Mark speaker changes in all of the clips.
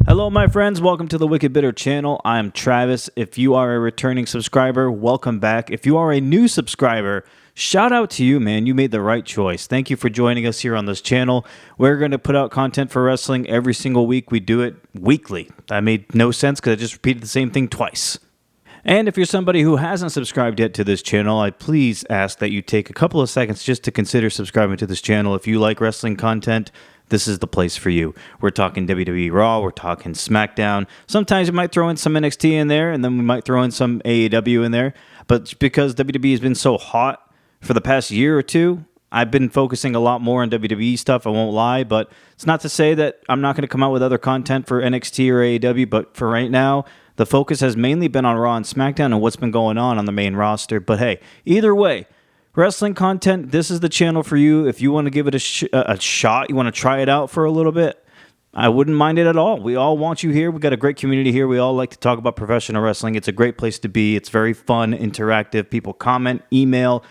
Speaker 1: Hello, my friends. Welcome to the Wicked Bitter channel. I'm Travis. If you are a returning subscriber, welcome back. If you are a new subscriber, shout out to you, man. You made the right choice. Thank you for joining us here on this channel. We're going to put out content for wrestling every single week. We do it weekly. That made no sense because I just repeated the same thing twice. And if you're somebody who hasn't subscribed yet to this channel, I please ask that you take a couple of seconds just to consider subscribing to this channel. If you like wrestling content, this is the place for you. We're talking WWE Raw, we're talking SmackDown. Sometimes we might throw in some NXT in there, and then we might throw in some AEW in there. But because WWE has been so hot for the past year or two, I've been focusing a lot more on WWE stuff, I won't lie. But it's not to say that I'm not going to come out with other content for NXT or AEW, but for right now, the focus has mainly been on Raw and SmackDown and what's been going on the main roster. But hey, either way, wrestling content, this is the channel for you. If you want to give it a shot, you want to try it out for a little bit, I wouldn't mind it at all. We all want you here. We got a great community here. We all like to talk about professional wrestling. It's a great place to be. It's very fun, interactive. People comment, email,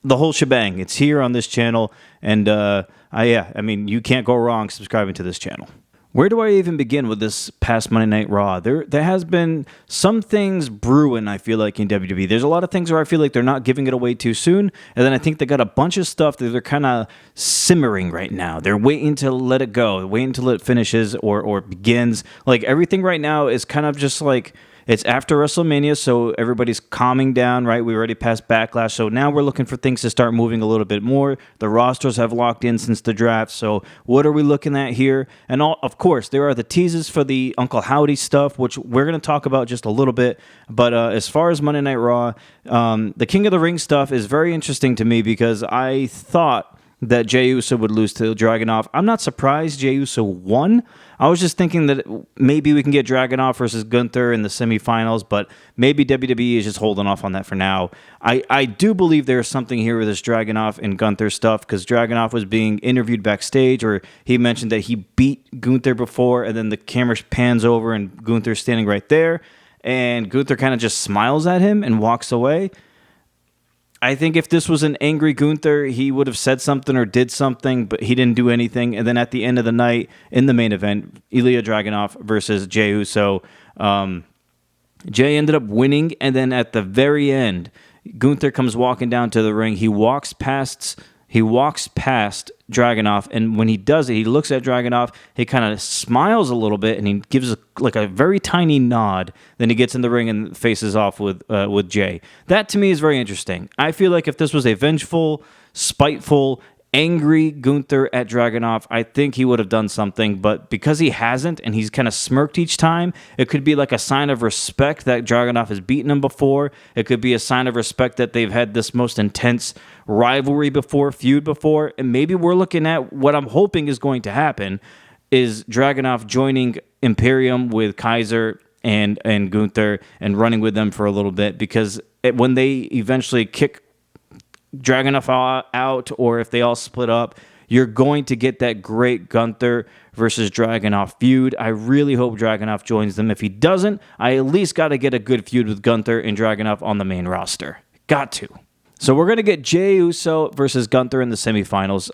Speaker 1: the whole shebang. It's here on this channel. And you can't go wrong subscribing to this channel. Where do I even begin with this past Monday Night Raw? There has been some things brewing, I feel like, in WWE. There's a lot of things where I feel like they're not giving it away too soon, and then I think they got a bunch of stuff that they're kind of simmering right now. They're waiting to let it go, waiting until it finishes or begins. Like, everything right now is kind of just like, it's after WrestleMania, so everybody's calming down, right? We already passed Backlash, so now we're looking for things to start moving a little bit more. The rosters have locked in since the draft, so what are we looking at here? And of course, there are the teases for the Uncle Howdy stuff, which we're going to talk about just a little bit. But as far as Monday Night Raw, the King of the Ring stuff is very interesting to me because I thought that Jey Uso would lose to Dragunov. I'm not surprised Jey Uso won. I was just thinking that maybe we can get Dragunov versus Gunther in the semifinals, but maybe WWE is just holding off on that for now. I do believe there's something here with this Dragunov and Gunther stuff, because Dragunov was being interviewed backstage, or he mentioned that he beat Gunther before, and then the camera pans over and Gunther's standing right there, and Gunther kind of just smiles at him and walks away. I think if this was an angry Gunther, he would have said something or did something, but he didn't do anything. And then at the end of the night, in the main event, Ilya Dragunov versus Jey Uso, Jey ended up winning, and then at the very end, Gunther comes walking down to the ring. He walks past Dragunov, and when he does it, he looks at Dragunov, he kind of smiles a little bit, and he gives a very tiny nod. Then he gets in the ring and faces off with Jey. That, to me, is very interesting. I feel like if this was a vengeful, spiteful, angry Gunther at Dragunov, I think he would have done something, but because he hasn't, and he's kind of smirked each time, it could be like a sign of respect that Dragunov has beaten him before. It could be a sign of respect that they've had this most intense rivalry before, feud before, and maybe we're looking at what I'm hoping is going to happen, is Dragunov joining Imperium with Kaiser and Gunther and running with them for a little bit, because when they eventually kick Dragunov out, or if they all split up, you're going to get that great Gunther versus Dragunov feud. I really hope Dragunov joins them. If he doesn't, I at least got to get a good feud with Gunther and Dragunov on the main roster. Got to. So we're going to get Jey Uso versus Gunther in the semifinals.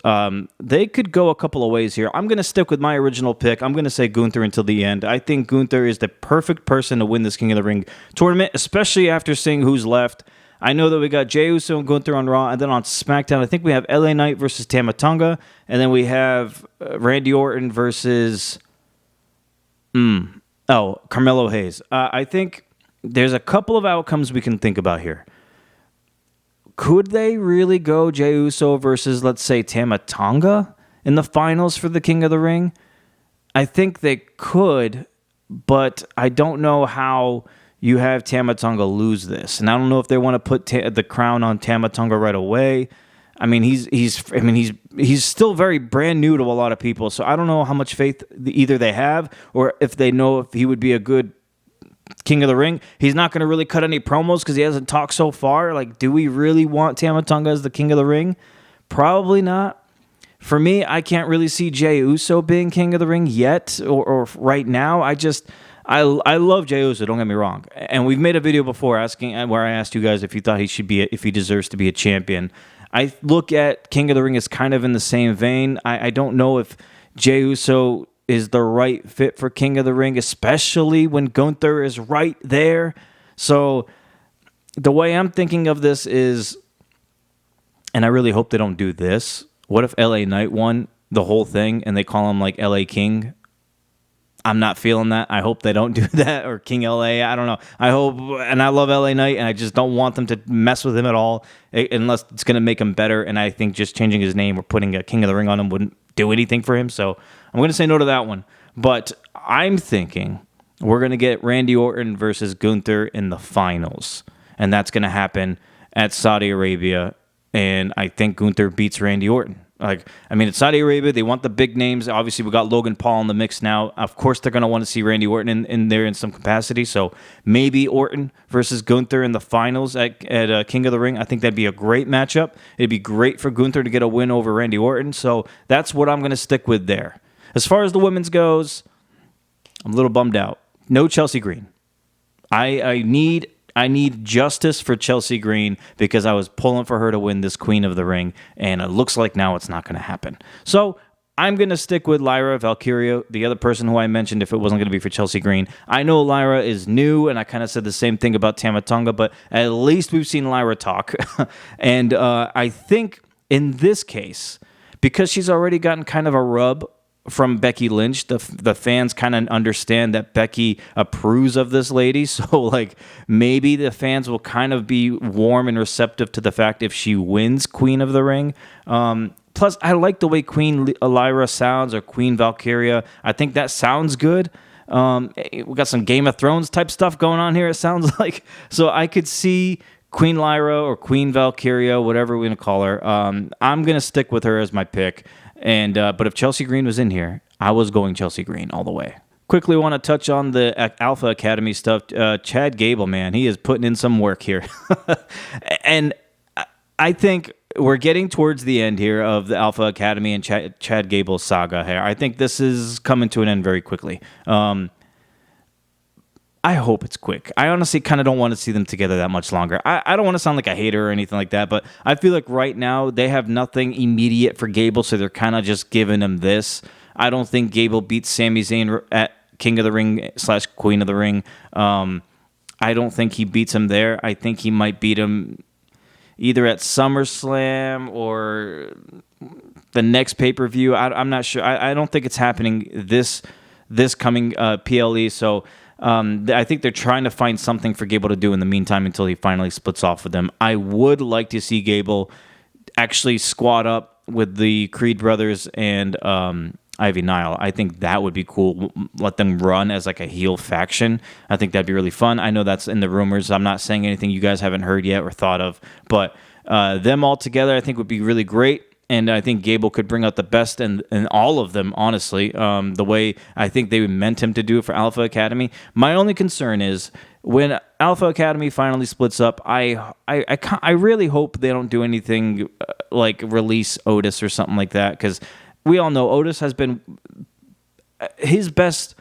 Speaker 1: They could go a couple of ways here. I'm going to stick with my original pick. I'm going to say Gunther until the end. I think Gunther is the perfect person to win this King of the Ring tournament, especially after seeing who's left. I know that we got Jey Uso and Gunther on Raw, and then on SmackDown, I think we have LA Knight versus Tama Tonga, and then we have Randy Orton versus Carmelo Hayes. I think there's a couple of outcomes we can think about here. Could they really go Jey Uso versus, let's say, Tama Tonga in the finals for the King of the Ring? I think they could, but I don't know how you have Tama Tonga lose this, and I don't know if they want to put the crown on Tama Tonga right away. I mean, he's still very brand new to a lot of people, so I don't know how much faith either they have, or if they know if he would be a good King of the Ring. He's not going to really cut any promos because he hasn't talked so far. Like, do we really want Tama Tonga as the King of the Ring? Probably not. For me, I can't really see Jey Uso being King of the Ring yet, or right now. I love Jey Uso, don't get me wrong. And we've made a video before where I asked you guys if you thought if he deserves to be a champion. I look at King of the Ring as kind of in the same vein. I don't know if Jey Uso is the right fit for King of the Ring, especially when Gunther is right there. So the way I'm thinking of this is, and I really hope they don't do this, what if LA Knight won the whole thing and they call him like LA King? I'm not feeling that. I hope they don't do that, or King LA. I don't know. I hope, and I love LA Knight, and I just don't want them to mess with him at all, unless it's going to make him better. And I think just changing his name or putting a King of the Ring on him wouldn't do anything for him. So I'm going to say no to that one. But I'm thinking we're going to get Randy Orton versus Gunther in the finals, and that's going to happen at Saudi Arabia. And I think Gunther beats Randy Orton. It's Saudi Arabia. They want the big names. Obviously, we got Logan Paul in the mix now. Of course, they're going to want to see Randy Orton in there in some capacity. So maybe Orton versus Gunther in the finals at King of the Ring. I think that'd be a great matchup. It'd be great for Gunther to get a win over Randy Orton. So that's what I'm going to stick with there. As far as the women's goes, I'm a little bummed out. No Chelsea Green. I need justice for Chelsea Green because I was pulling for her to win this Queen of the Ring, and it looks like now it's not going to happen. So I'm going to stick with Lyra Valkyria, the other person who I mentioned if it wasn't going to be for Chelsea Green. I know Lyra is new, and I kind of said the same thing about Tama Tonga, but at least we've seen Lyra talk. And I think in this case, because she's already gotten kind of a rub from Becky Lynch, the fans kind of understand that Becky approves of this lady, so maybe the fans will kind of be warm and receptive to the fact if she wins Queen of the Ring. Plus, I like the way Queen Lyra sounds, or Queen Valkyria. I think that sounds good. We got some Game of Thrones type stuff going on here, it sounds like. So I could see Queen Lyra or Queen Valkyria, whatever we're going to call her. I'm going to stick with her as my pick. And but if Chelsea Green was in here, I was going Chelsea Green all the way. Quickly want to touch on the Alpha Academy stuff. Chad Gable, man, he is putting in some work here. And I think we're getting towards the end here of the Alpha Academy and Chad Gable saga here. I think this is coming to an end very quickly. I hope it's quick. I honestly kind of don't want to see them together that much longer. I don't want to sound like a hater or anything like that, but I feel like right now they have nothing immediate for Gable, so they're kind of just giving him this. I don't think Gable beats Sami Zayn at King of the Ring / Queen of the Ring. I don't think he beats him there. I think he might beat him either at SummerSlam or the next pay-per-view. I'm not sure. I don't think it's happening this coming PLE, so I think they're trying to find something for Gable to do in the meantime until he finally splits off with them. I would like to see Gable actually squad up with the Creed brothers and Ivy Nile. I think that would be cool. Let them run as like a heel faction. I think that'd be really fun. I know that's in the rumors. I'm not saying anything you guys haven't heard yet or thought of, but them all together I think would be really great. And I think Gable could bring out the best in all of them, honestly, the way I think they meant him to do it for Alpha Academy. My only concern is when Alpha Academy finally splits up, I really hope they don't do anything like release Otis or something like that, because we all know Otis has been his best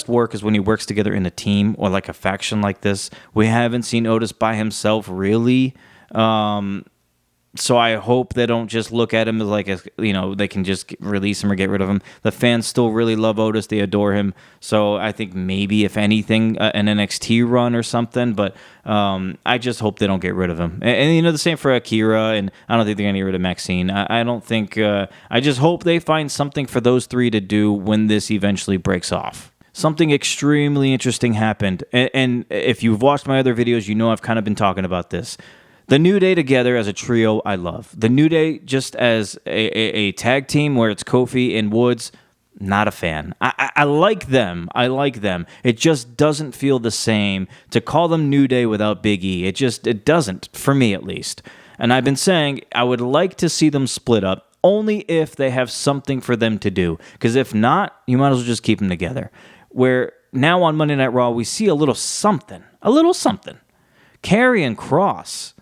Speaker 1: work is when he works together in a team or like a faction like this. We haven't seen Otis by himself really. So I hope they don't just look at him as like, they can just release him or get rid of him. The fans still really love Otis. They adore him. So I think maybe, if anything, an NXT run or something. But I just hope they don't get rid of him. And the same for Akira. And I don't think they're going to get rid of Maxine. I don't think... I just hope they find something for those three to do when this eventually breaks off. Something extremely interesting happened. And if you've watched my other videos, you know I've kind of been talking about this. The New Day together as a trio, I love. The New Day just as a tag team where it's Kofi and Woods, not a fan. I like them. It just doesn't feel the same to call them New Day without Big E. It doesn't, for me at least. And I've been saying I would like to see them split up only if they have something for them to do. Because if not, you might as well just keep them together. Where now on Monday Night Raw, we see a little something. Karrion Kross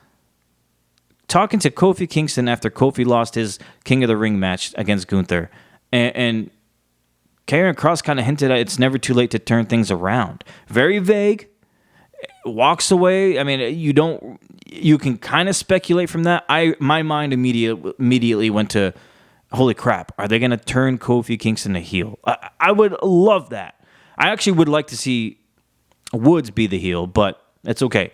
Speaker 1: talking to Kofi Kingston after Kofi lost his King of the Ring match against Gunther. And Karrion Kross kind of hinted at it's never too late to turn things around. Very vague. Walks away. I mean, you can kind of speculate from that. My mind immediately went to, holy crap, are they going to turn Kofi Kingston a heel? I would love that. I actually would like to see Woods be the heel, but it's okay.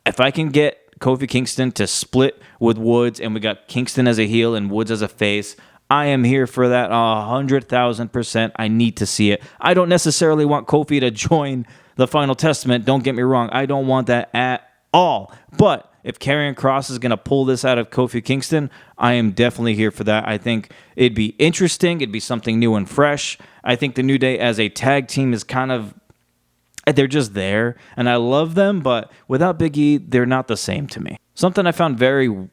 Speaker 1: If I can get Kofi Kingston to split with Woods and we got Kingston as a heel and Woods as a face, I am here for that 100,000%. I need to see it. I don't necessarily want Kofi to join the Final Testament. Don't get me wrong. I don't want that at all. But if Karrion Kross is going to pull this out of Kofi Kingston, I am definitely here for that. I think it'd be interesting. It'd be something new and fresh. I think the New Day as a tag team is kind of, they're just there. And I love them, but without Big E, they're not the same to me. Something I found very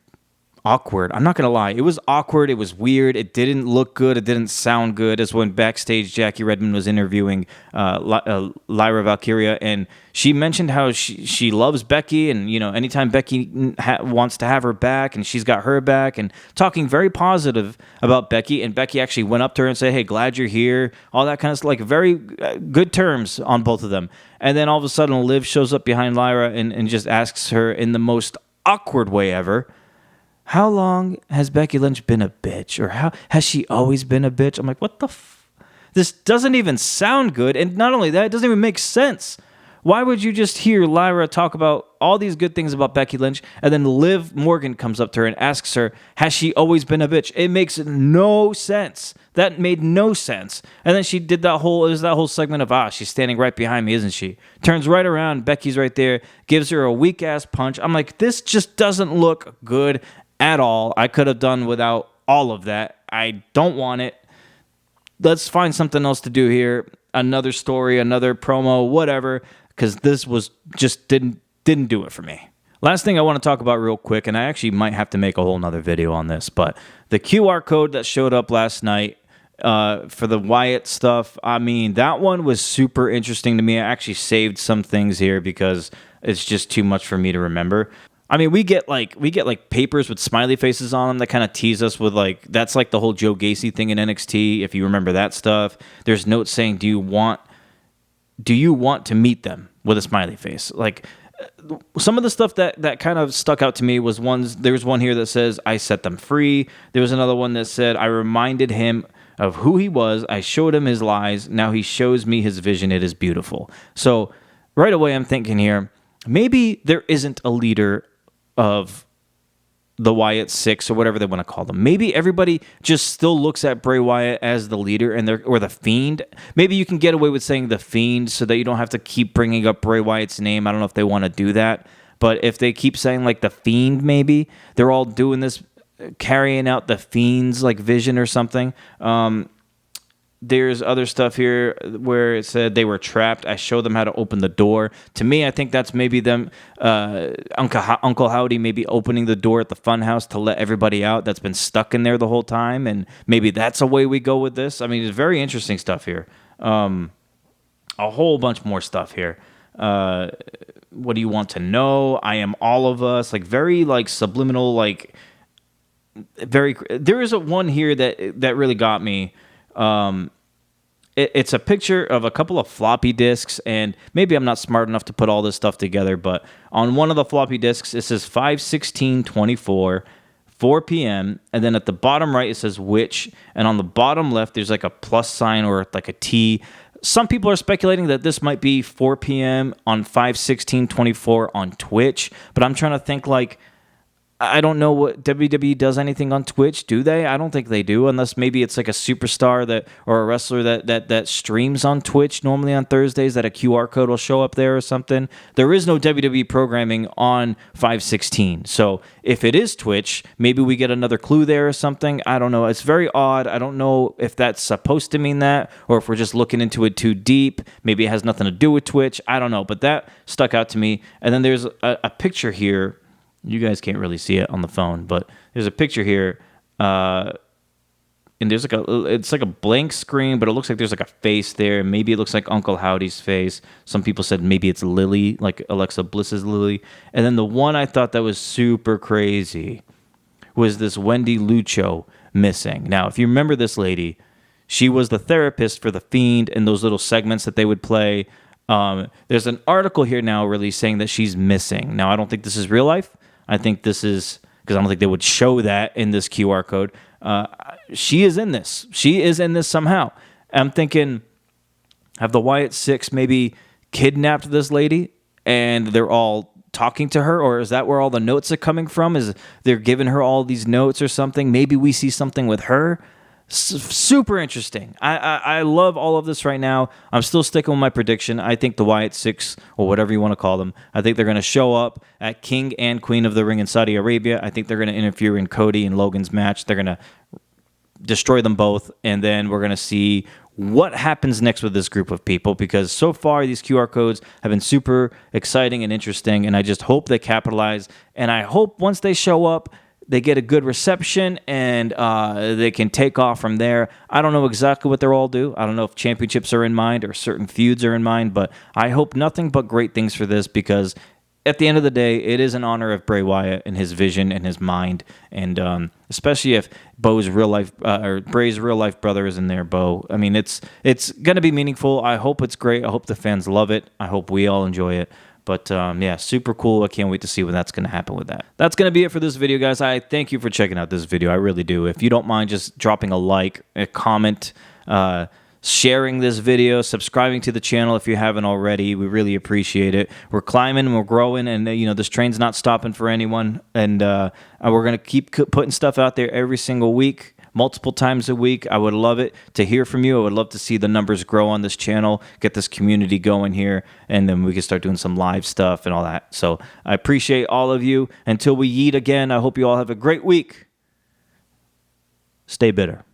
Speaker 1: awkward. I'm not going to lie. It was awkward. It was weird. It didn't look good. It didn't sound good. As when backstage Jackie Redmond was interviewing Lyra Valkyria, and she mentioned how she loves Becky, and anytime Becky wants to have her back, and she's got her back, and talking very positive about Becky, and Becky actually went up to her and said, hey, glad you're here, all that kind of stuff, like very good terms on both of them. And then all of a sudden Liv shows up behind Lyra and just asks her in the most awkward way ever, how long has Becky Lynch been a bitch? Or how has she always been a bitch? I'm like, what the This doesn't even sound good. And not only that, it doesn't even make sense. Why would you just hear Lyra talk about all these good things about Becky Lynch, and then Liv Morgan comes up to her and asks her, has she always been a bitch? It makes no sense. That made no sense. And then she did that whole segment of, she's standing right behind me, isn't she? Turns right around, Becky's right there, gives her a weak-ass punch. I'm like, this just doesn't look good at all. I could have done without all of that. I don't want it. Let's find something else to do here. Another story, another promo, whatever, because this was just didn't do it for me. Last thing I want to talk about real quick, and I actually might have to make a whole nother video on this, but the QR code that showed up last night for the Wyatt stuff, I mean, that one was super interesting to me. I actually saved some things here because it's just too much for me to remember. I mean, we get papers with smiley faces on them that kind of tease us with that's like the whole Joe Gacy thing in NXT. If you remember that stuff, there's notes saying, do you want to meet them with a smiley face? Like some of the stuff that kind of stuck out to me was there's one here that says, I set them free. There was another one that said, I reminded him of who he was. I showed him his lies. Now he shows me his vision. It is beautiful. So right away, I'm thinking here, maybe there isn't a leader of the Wyatt Six or whatever they want to call them. Maybe everybody just still looks at Bray Wyatt as the leader or the Fiend. Maybe you can get away with saying the Fiend so that you don't have to keep bringing up Bray Wyatt's name. I don't know if they want to do that, but if they keep saying the Fiend, maybe they're all doing this, carrying out the Fiend's vision or something. There's other stuff here where it said they were trapped. I showed them how to open the door. To me, I think that's maybe them, Uncle Howdy maybe opening the door at the funhouse to let everybody out that's been stuck in there the whole time, and maybe that's a way we go with this. I mean, it's very interesting stuff here. A whole bunch more stuff here. What do you want to know? I am all of us. Very subliminal, very. There is one here that really got me. It's a picture of a couple of floppy disks, and maybe I'm not smart enough to put all this stuff together, but on one of the floppy disks, it says 5/16/24, 4 p.m., and then at the bottom right, it says which, and on the bottom left, there's a plus sign or a T. Some people are speculating that this might be 4 p.m. on 5/16/24 on Twitch, but I'm trying to think I don't know what WWE does anything on Twitch, do they? I don't think they do, unless maybe it's a superstar or a wrestler that streams on Twitch normally on Thursdays, that a QR code will show up there or something. There is no WWE programming on 5/16, so if it is Twitch, maybe we get another clue there or something. I don't know. It's very odd. I don't know if that's supposed to mean that or if we're just looking into it too deep. Maybe it has nothing to do with Twitch. I don't know, but that stuck out to me. And then there's a picture here. You guys can't really see it on the phone, but there's a picture here, and there's it's a blank screen, but it looks like there's a face there. Maybe it looks like Uncle Howdy's face. Some people said maybe it's Lily, like Alexa Bliss's Lily. And then the one I thought that was super crazy was this Wendy Lucho missing. Now, if you remember this lady, she was the therapist for The Fiend in those little segments that they would play. There's an article here now really saying that she's missing. Now, I don't think this is real life. I think this is because I don't think they would show that in this QR code. She is in this. She is in this somehow. I'm thinking, have the Wyatt Six maybe kidnapped this lady and they're all talking to her, or is that where all the notes are coming from? Is they're giving her all these notes or something? Maybe we see something with her. Super interesting. I love all of this right now. I'm still sticking with my prediction. I think the Wyatt Six, or whatever you want to call them, I think they're going to show up at King and Queen of the Ring in Saudi Arabia. I think they're going to interfere in Cody and Logan's match. They're going to destroy them both, and then we're going to see what happens next with this group of people, because so far these QR codes have been super exciting and interesting, and I just hope they capitalize, and I hope once they show up, they get a good reception, and they can take off from there. I don't know exactly what they'll all do. I don't know if championships are in mind or certain feuds are in mind, but I hope nothing but great things for this, because at the end of the day, it is in honor of Bray Wyatt and his vision and his mind, and especially if Bray's real life brother is in there, Bo. I mean, it's going to be meaningful. I hope it's great. I hope the fans love it. I hope we all enjoy it. But yeah, super cool. I can't wait to see when that's going to happen with that. That's going to be it for this video, guys. I thank you for checking out this video. I really do. If you don't mind just dropping a like, a comment, sharing this video, subscribing to the channel if you haven't already. We really appreciate it. We're climbing, we're growing, and this train's not stopping for anyone. And we're going to keep putting stuff out there every single week, multiple times a week. I would love it to hear from you. I would love to see the numbers grow on this channel, get this community going here, and then we can start doing some live stuff and all that. So I appreciate all of you. Until we yeet again, I hope you all have a great week. Stay bitter.